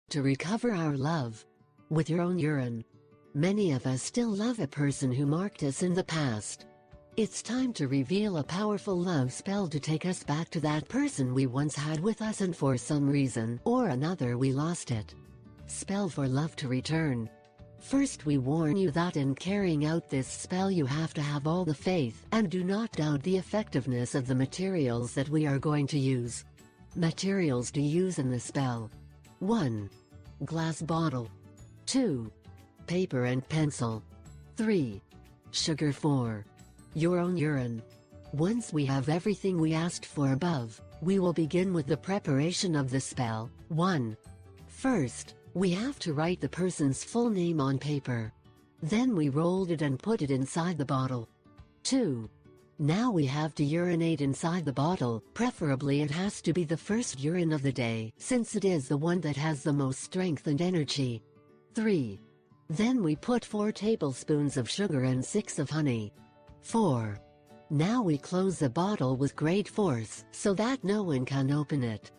To recover our love with your own urine. Many of us still love a person who marked us in the past. It's time to reveal a powerful love spell to take us back to that person we once had with us and for some reason or another we lost it. Spell for love to return. First, we warn you that in carrying out this spell you have to have all the faith and do not doubt the effectiveness of the materials that we are going to use. Materials to use in the spell. 1. Glass bottle. 2. Paper and pencil. 3. Sugar. 4. Your own urine. Once we have everything we asked for above, we will begin with the preparation of the spell. 1. First, we have to write the person's full name on paper. Then we rolled it and put it inside the bottle. 2. Now we have to urinate inside the bottle. Preferably it has to be the first urine of the day, since it is the one that has the most strength and energy. 3. Then we put 4 tablespoons of sugar and 6 of honey. 4. Now we close the bottle with great force so that no one can open it.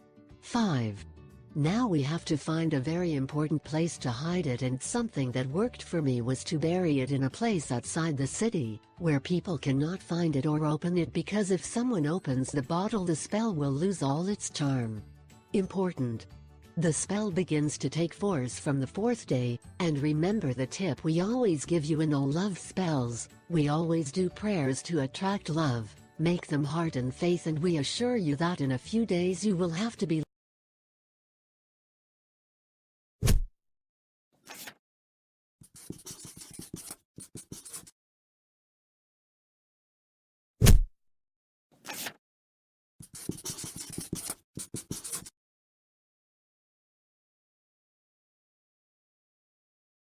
5. Now we have to find a very important place to hide it, and something that worked for me was to bury it in a place outside the city, where people cannot find it or open it, because if someone opens the bottle the spell will lose all its charm. Important. The spell begins to take force from the 4th day, and remember the tip we always give you in all love spells: we always do prayers to attract love, make them heart and faith, and we assure you that in a few days you will have to be